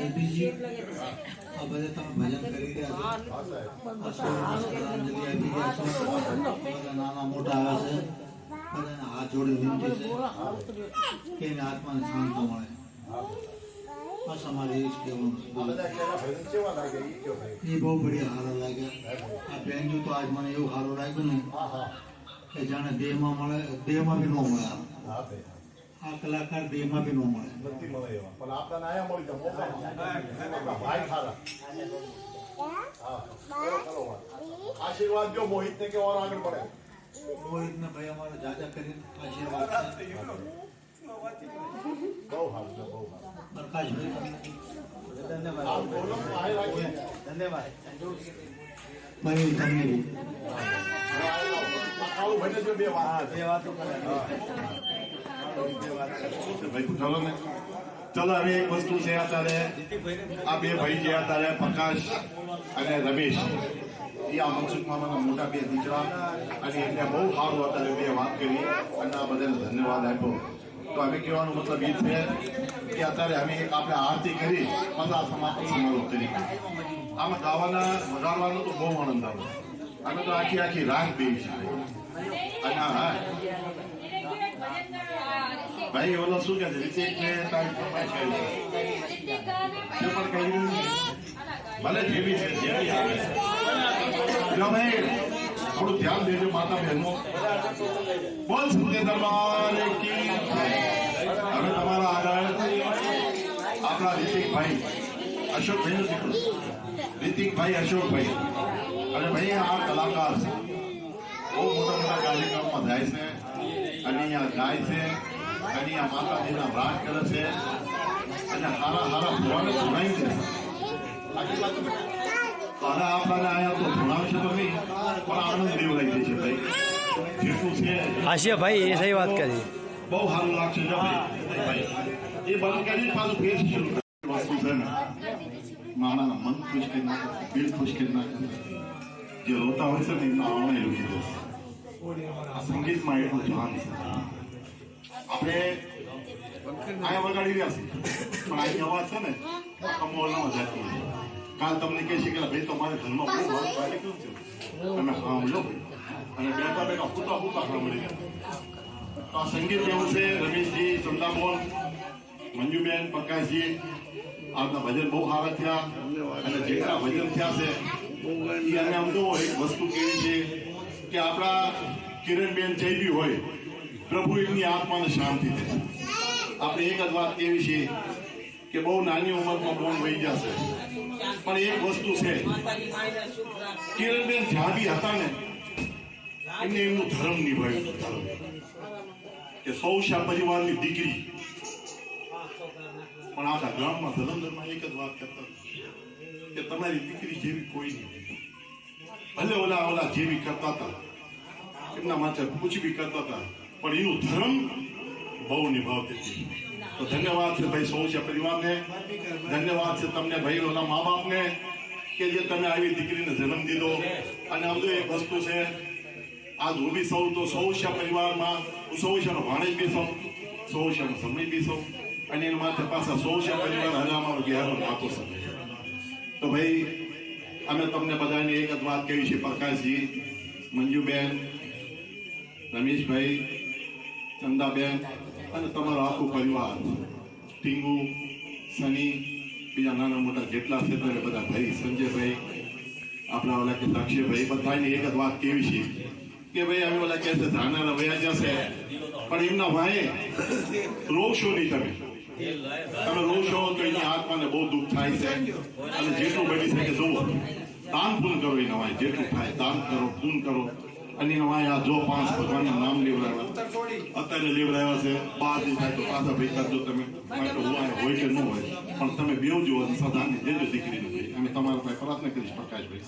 LPG આ બધે તમે ભજન કરી રહ્યા છો, શ્રદ્ધાંજલિ આપી રહ્યા છો, બધા નાના મોટા આવે છે, બધાને હાથ જોડી વિનંતી છે કે એને આત્માને શાંતિ મળે. બસ અમારે એ જ કહેવાનું છે. એ બહુ બઢિયા સારા લાગ્યા. આ બેન્જુ તો આજ મને એવું સારું લાગ્યું ને કે જાણે દેહમાં મળે, દેહમાં બી ન મળે. આ કલાકાર દેહમાં બી ન મળે. આશીર્વાદ જો મોહિત ને કે ઓર આગળ પડે. મોહિત ને ભાઈ અમારો જાજા કરીને આશીર્વાદ છે. બહુ સારું છે, બહુ સારું. પ્રકાશભાઈ ધન્યવાદ. ધન્યવાદ ભાઈ તમને બી. કાળું ભાઈને જો બે વાતો ચલો ને, ચલો હવે એક વસ્તુ છે. અત્યારે આ બે ભાઈ છે, અત્યારે પ્રકાશ અને રમેશ, એ આ મનસુખ મામાના મોટા બે દીકરા, અને એટલે બહુ સારું અત્યારે બે વાત કરી અને આ બધાને ધન્યવાદ આપ્યો. તો અમે કહેવાનો મતલબ એ છે કે અત્યારે અમે એક આપણે આરતી કરી પછી સમાપન સમારોહ કરી. આમાં ગાવાના વગાડવાનો તો બહુ આનંદ આવે. અમે તો આખી આખી રાત બેસી છે. અને હા ભાઈ ઓલો શું કે છે, રીતિક ને તારી ફરમાઈશ કરી છે પણ કહ્યું ભલે જેવી છે જેવી આવે છે. ભાઈ થોડું ધ્યાન દેજો માતા બહેનો. બોલ સત્ય દરબાર કી હવે તમારા આગળ આપણા રીતિકભાઈ, અશોકભાઈ નું દીકરો રીતિકભાઈ, અશોકભાઈ, અને ભાઈ આ કલાકાર છે, બહુ મોટા મોટા કાર્યક્રમમાં જાય છે અને અહીંયા ગાય છે અને અહીંયા માતાજીના રાગ કરે છે અને હારા હારા ભગવાને સુનાઈ છે. અને આપણાને અહીંયા તો ભણાવશે તો નહીં પણ આનંદ દેવડાવી દે છે ભાઈ. જેટલું છે હાસ્ય ભાઈ એ સહી વાત કરી. બહુ સારું લાગશે જો ભાઈ. એ બંધ કરી પાછું ફેર શરૂ વસ્તુ છે ને મામાના મન ખુશ કરી નાખે, દિલ ખુશ કરી નાખે. જે રોતા હોય છે ને એમના આંગણે રૂકી જશે. આ સંગીતમાં એટલું જાન છે. આપણે અહીંયા વગાડી રહ્યા છીએ પણ આની અવાજ છે ને કમોલમાં જતી હોય. કાલ તમને કહે છે કે ભાઈ તમારે ઘરમાં બહુ વાત કાર્યક્રમ છે, તમે સાંભળો અને બેઠા બેઠા પૂતા પૂતા સાંભળી ગયા. તો આ સંગીત એવું છે. રમેશજી, ચંદાબોન, મંજુબેન, પ્રકાશજી, આપના ભજન બહુ સારા થયા અને જેટલા ભજન થયા છે એ અમે આમ તો એક વસ્તુ કેવી છે કે આપણા કિરણબેન જઈ બી હોય પ્રભુ એમની આત્માને શાંતિ દે. આપણે એક જ વાત કેવી છે કે બહુ નાની ઉંમરમાં બોન વહી જશે પણ એક વસ્તુ છે, કિરણબેન જ્યાં બી હતા ને એમને એમનું ધર્મ નિભાવ્યું કે સૌશા પરિવારની દીકરી પણ આખા ગામમાં જલંધરમાં એક જ વાત કરતા કે તમારી દીકરી જેવી કોઈ નહીં. ભલે ઓલા જેવી કરતા હતા એમના માથે પૂછ બી કરતા હતા પણ એનું ધર્મ બહુ નિભાવતી હતી. તો ધન્યવાદ છે ભાઈ સૌશા પરિવારને, ધન્યવાદ છે તમને ભાઈ ઓલા મા બાપને કે જે તમે આવી દીકરીને જન્મ દીધો. અને આમ તો એક વસ્તુ છે આજ હું બી સૌ તો સૌશા પરિવારમાં હું સૌશાનો ભાણેજ બી સૌ, સૌશાનો સમય બી સૌ અને એના માથે પાછા સૌશા પરિવાર હવે અમારો ગહેરો નાખો સમય. તો ભાઈ અમે તમને બધાને એક જ વાત કહી છે, પ્રકાશજી, મંજુબેન, રમેશભાઈ, ચંદાબેન અને તમારો આખું પરિવાર, ટીંગુ, સની, બીજા નાના મોટા જેટલા છે તે બધા ભાઈ, સંજયભાઈ, આપણા ઓલા કે સાક્ષીભાઈ, બધાની એક જ વાત કેવી છે કે ભાઈ અમે ઓલા કહે છે ધાના વયા જશે પણ એમના ભાઈ રોશો નહીં. તમે રોશો તો એની આત્માને બહુ દુઃખ થાય છે અને જેટલું બની શકે જુઓ દાન પૂન કરો. એના વાય જેટલું થાય દાન કરો, પૂન કરો. અને એના વાય આ જો 5 ભગવાનના નામ લેવડાવ્યા અત્યારે લેવડાવ્યા છે 12 થાય તો પાછા ભાઈ કરજો તમે હોય કે ન હોય પણ તમે બેવ જો સદાને દેજો દીકરીને. ભાઈ અમે તમારા પાસે પ્રાર્થના કરીશ પ્રકાશભાઈ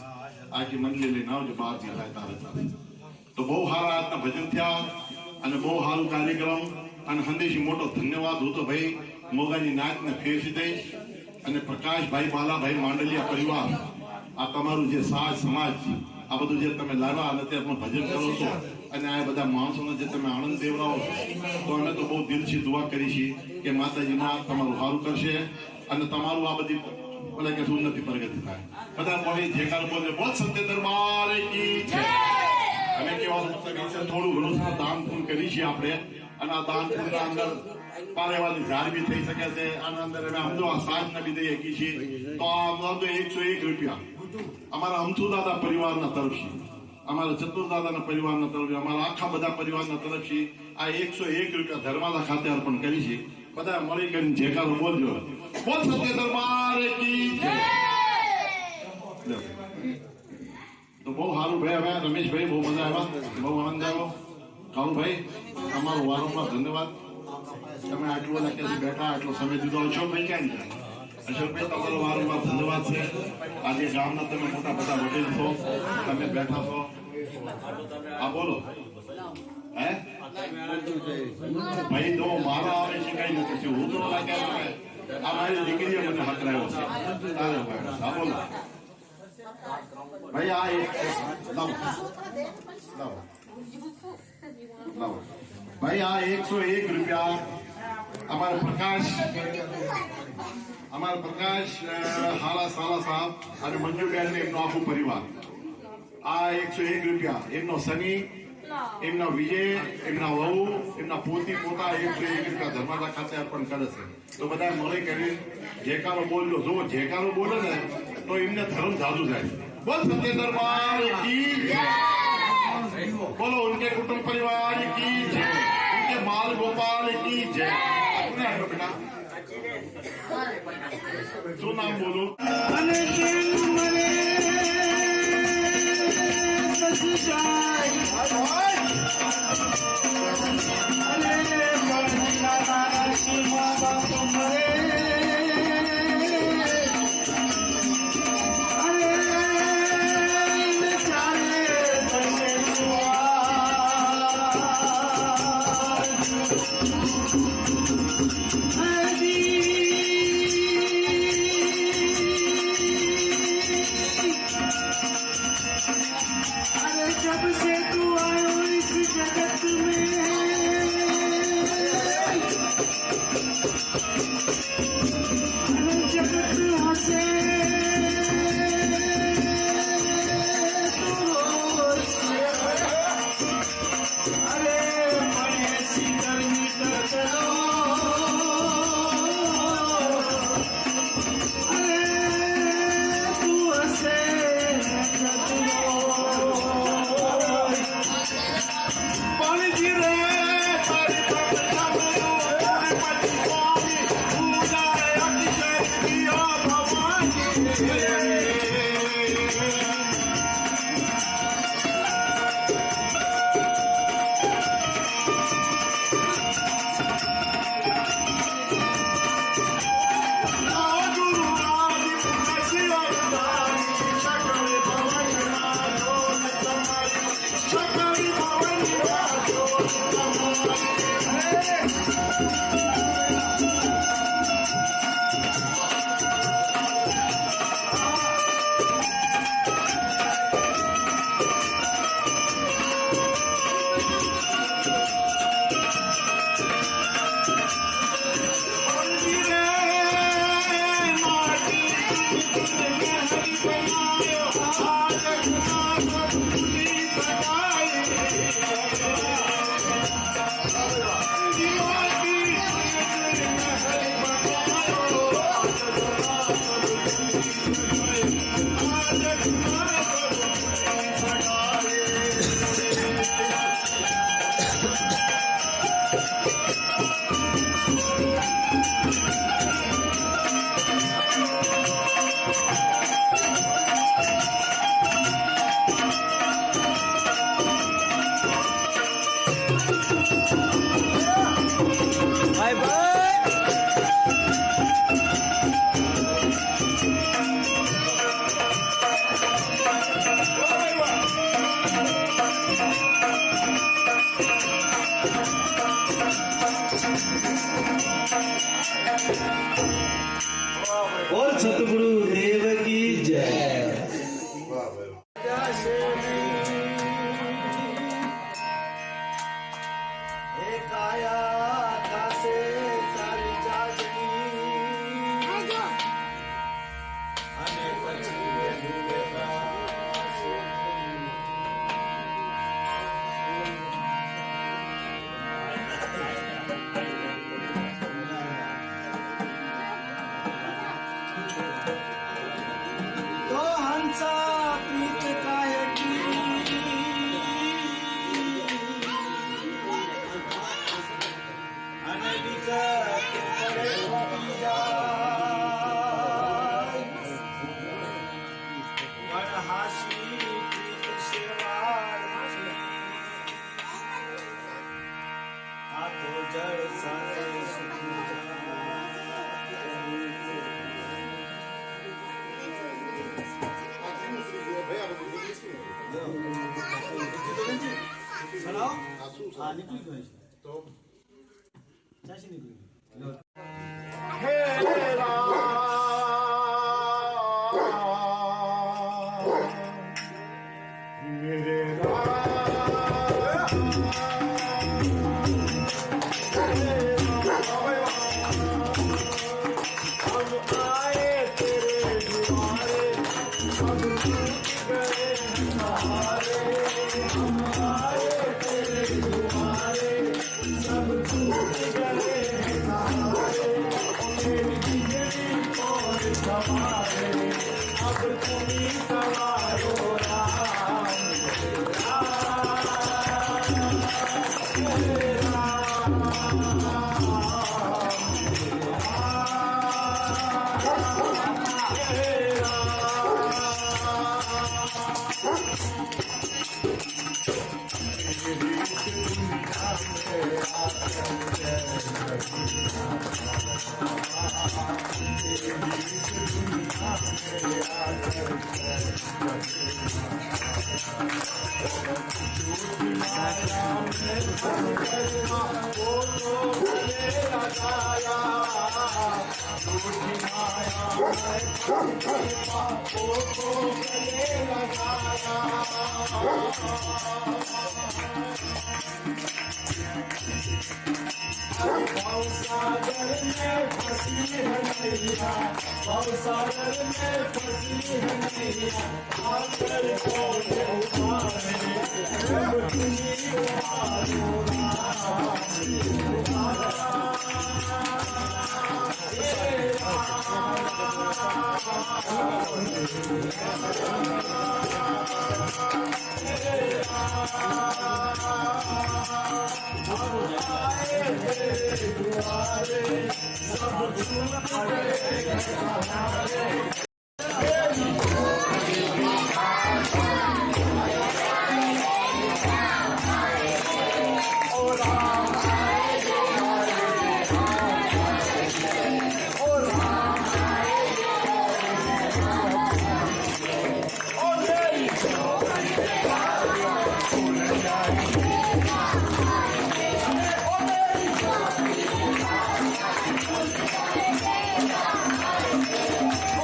આખી મંડળી લઈને આવજો 12 થાય તારે ચાલે. તો બહુ સારા આજના ભજન થયા અને બહુ સારું કાર્યક્રમ અને સંદેશી મોટો ધન્યવાદ હું તો ભાઈ મોગાની નાચને ફેરવી દઈશ. અને પ્રકાશભાઈ, બાલાભાઈ, માંડલિયા પરિવાર, આ તમારું જે સાજ સમાજ આ બધું જે તમે લાવ્યા અને તે ભજન કરો છો અને આ બધા માણસોને જે તમે આનંદ દેવડાવો છો તો અમે તો બહુ દિલથી દુઆ કરી છે કે માતાજીમાં તમારું સારું કરશે અને તમારું આ બધી બોલે કે ઉન્નતિ પ્રગતિ થાય બધા મળી જે કાલ બોલે બોલ સત્ય દરબાર કી જય અમે કેવા મતલબ છે થોડું ઘણું દાન પૂર્ણ કરી છે આપણે અને આ દાન પૂર્ણના અંદર પારેવાની ઝાડ બી થઈ શકે છે આના અંદર અમે સમજો આ સાજના બી દઈએ કી છીએ તો આ 101 રૂપિયા અમારા અમથુ દાદા પરિવારના તરફથી અમારા ચતુર દાદાના પરિવારના તરફથી અમારા આખા બધા પરિવારના તરફથી આ 101 રૂપિયા ધર્માદા ખાતે અર્પણ કરી છે બધા મળી કરીને જેકારો બોલજો બોલ સત્ય દરબાર કી જય તો બહુ સારું ભાઈ હવે રમેશભાઈ બહુ મજા આવ્યા બહુ આનંદ આવ્યો કાળુભાઈ તમારો વારંવાર ધન્યવાદ તમે આટલું બધા ક્યાંથી બેઠા આટલો સમય દીધો અશોકભાઈ ક્યાં ગયા અશોકભાઈ તમારો વારંવાર ધન્યવાદ છે આજે ગામના તમે મોટા બધા વડીલ છો તમે બેઠા છો હા બોલો હે ભાઈ તો મારા આવે છે કઈ નથી હું તો લાગ્યા આ મારી દીકરીએ મને હકરાયો છે હા બોલો ભાઈ આ એક લાવો ભાઈ આ 101 રૂપિયા અમારા પ્રકાશ હાલા સાલા સાહેબ અને મંજુબેન એમનો આખો પરિવાર આ 101 રૂપિયા એમનો સની એમના વિજય એમના વહુ એમના પોતા 101 રૂપિયા ધર્માદા ખાતે અર્પણ કરે છે તો બધા મળી કરી જેકારો બોલજો જો જેકારો બોલે ને તો એમને ધર્મ જાદુ જાય બોલ સત્ય दरबार की बोलो उनके कुटुंब परिवार की जय उनके बाल गोपाल की जय बेटा શું નામ બોલો बोल सतगुरु देव की जय।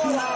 Hola.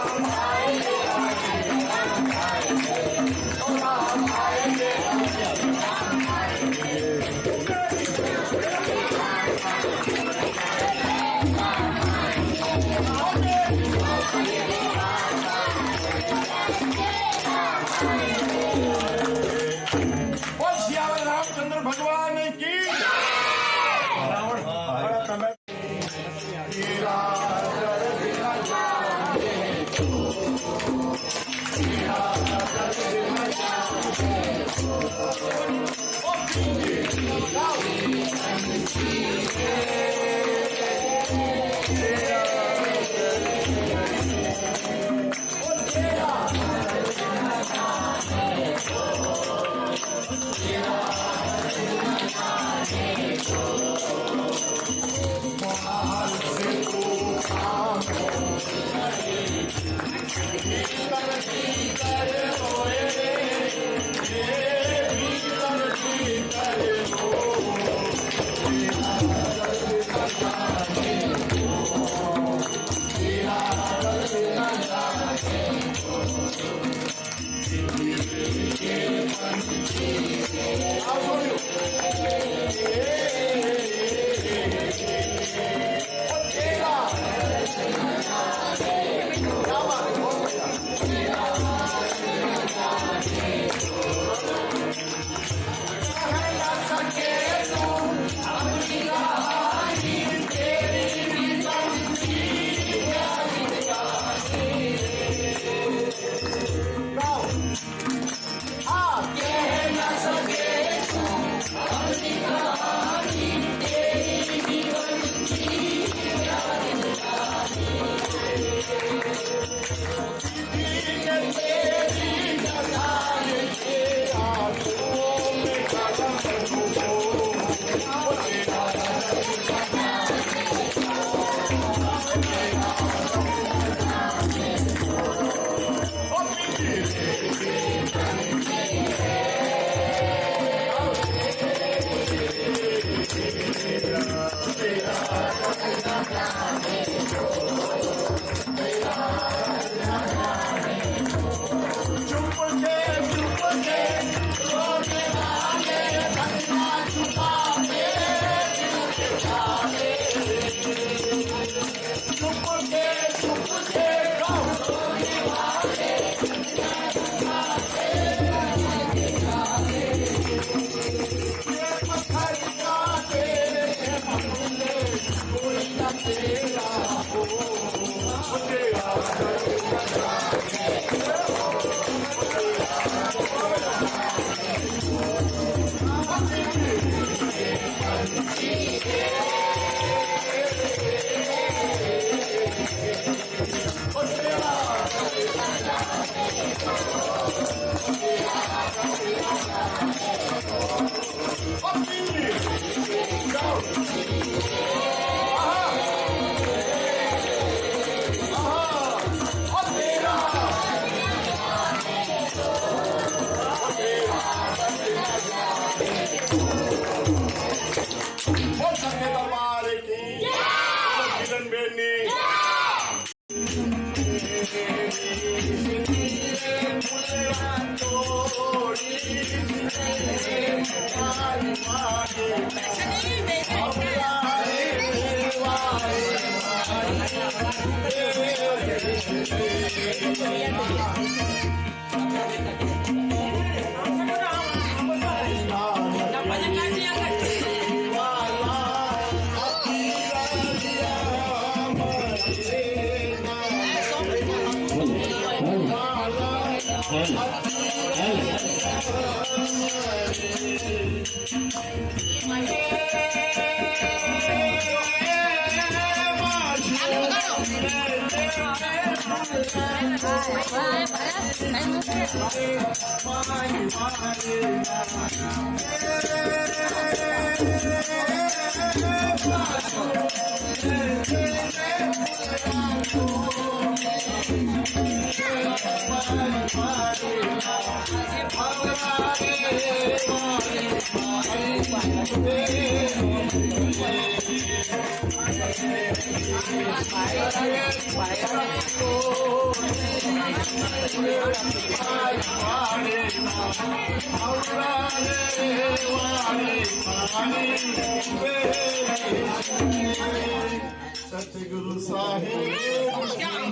सतगुरु साहिब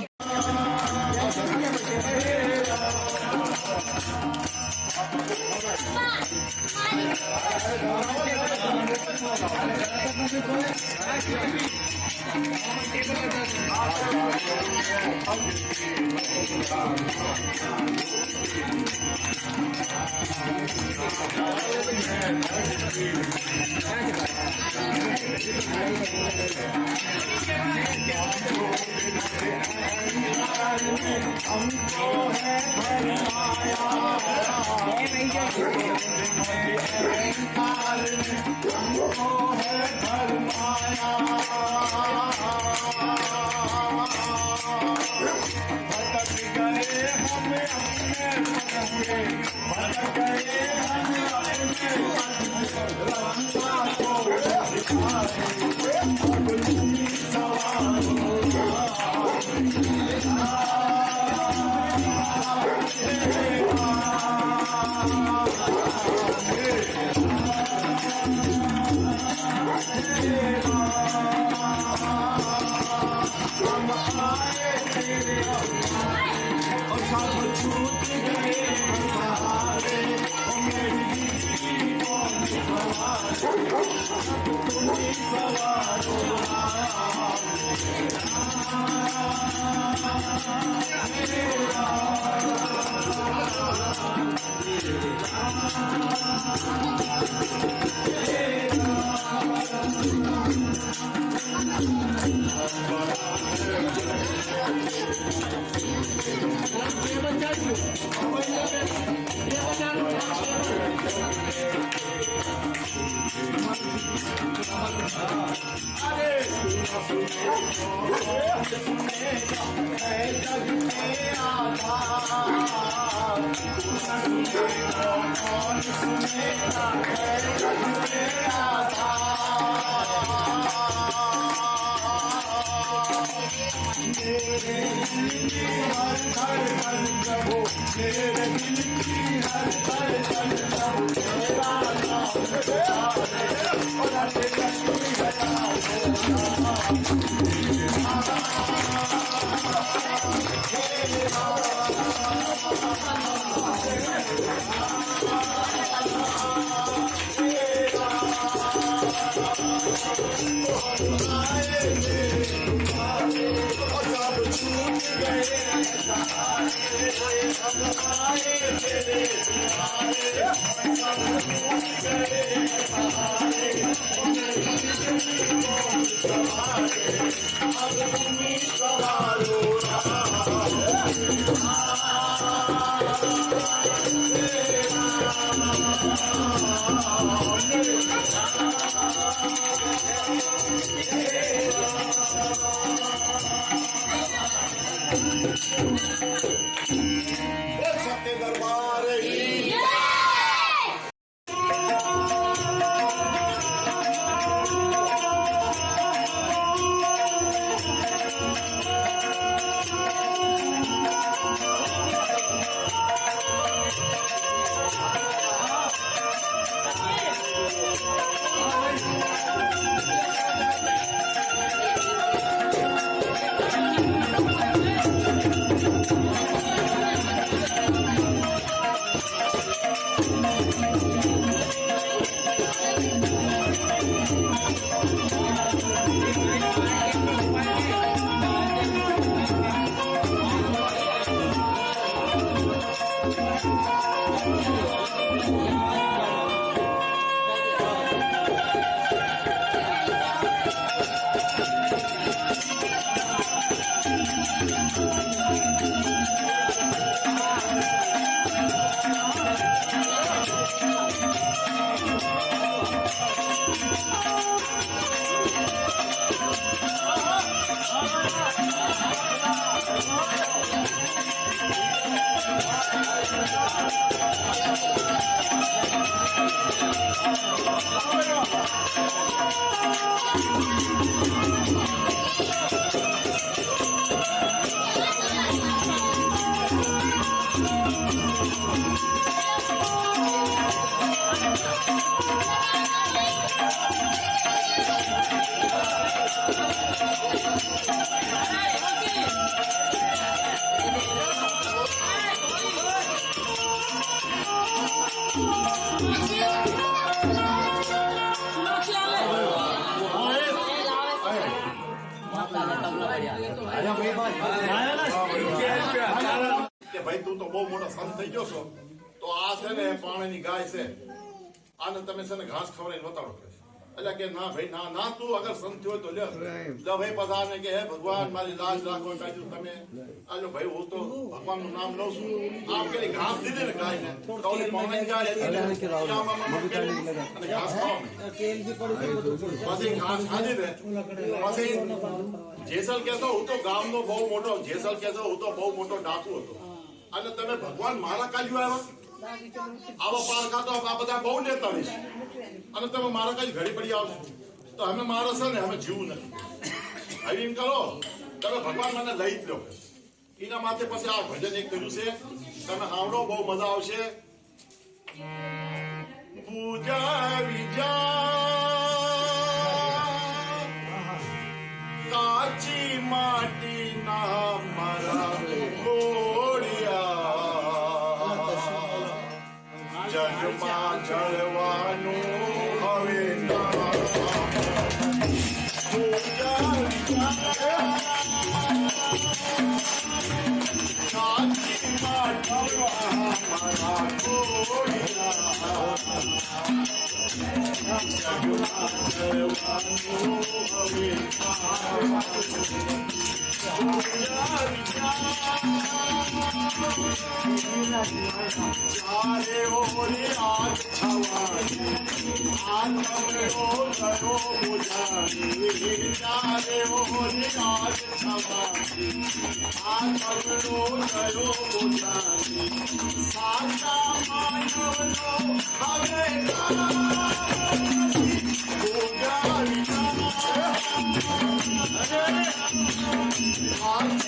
सत्य दरबार की કે ભાઈ તું તો બહુ મોટો સંત થઈ ગયો છો તો આ છે ને પાણીની ગાય છે આને તમે છે ને ઘાસ ખવડાવીને વતાડો કે એટલે કે ના ભાઈ ના ના તું અગર સંત હોય તો લે ભાઈ પધારને કે હે ભગવાન મારી લાજ રાખો કાઢ્યું તમે આજો ભાઈ હું તો ભગવાનનું નામ લઉં છું આમ કરી ઘાસ દીધી ને ગાયને તો ઓલી પાણીની ગાય હતી અને ઘાસ ખાવા પછી ઘાસ ખાધી ને પછી જેસલ કહેતો હું તો ગામનો બહુ મોટો જેસલ કહેતો હું તો બહુ મોટો ડાકુ હતો અને તમે ભગવાન મારા કાઢ્યું આવ્યા આવા પારકા તો આ બધા બહુ લેતા રહીશ અને તમે મારા કઈ ઘડી પડી આવશો તો અમે મારા છે ને અમે જીવું નથી હવે એમ કરો તમે ભગવાન મને લઈ જ લો એના માટે પછી આ ભજન એક કર્યું છે તમે સાંભળો બહુ મજા આવશે પૂજા વિજા કાચી માટી ના મારા ઘોડિયા જગમાં જળવાનું હવે ના પૂજા કાચી માટી મારા ઘોડિયા ચારે ઓરે આજ છવાની આત્મનો ગયો મુજાની ચારે ઓરે આજ છવાની આત્મનો ગયો મુજાની સાચા માનવનો હવે પૂજા વિચાર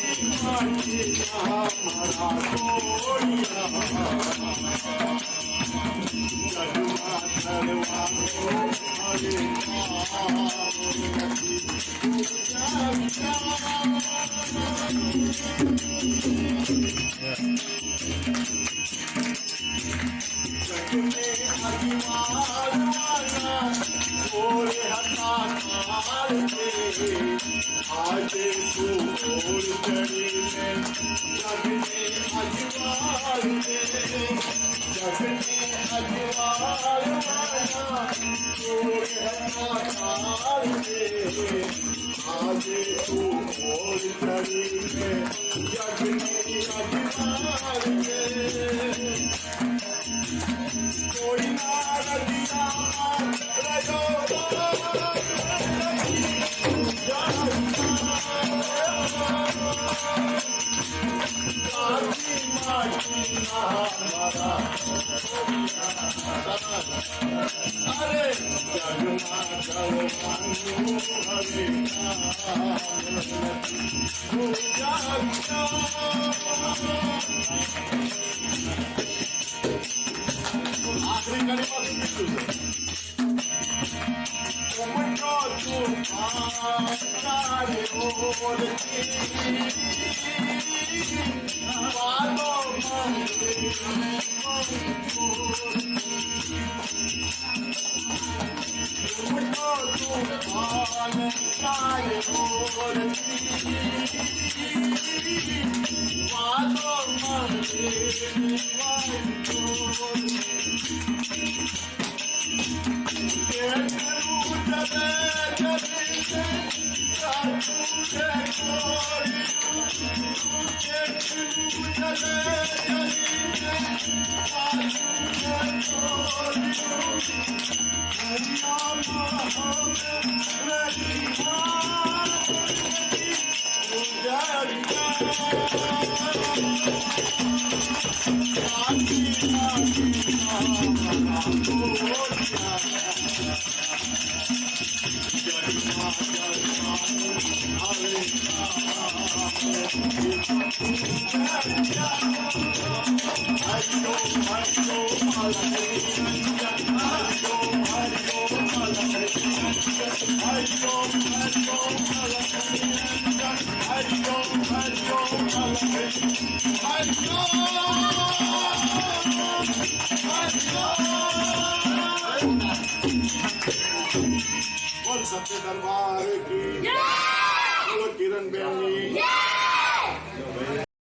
बोल सत्य दरबार की बोलो किरण बेनी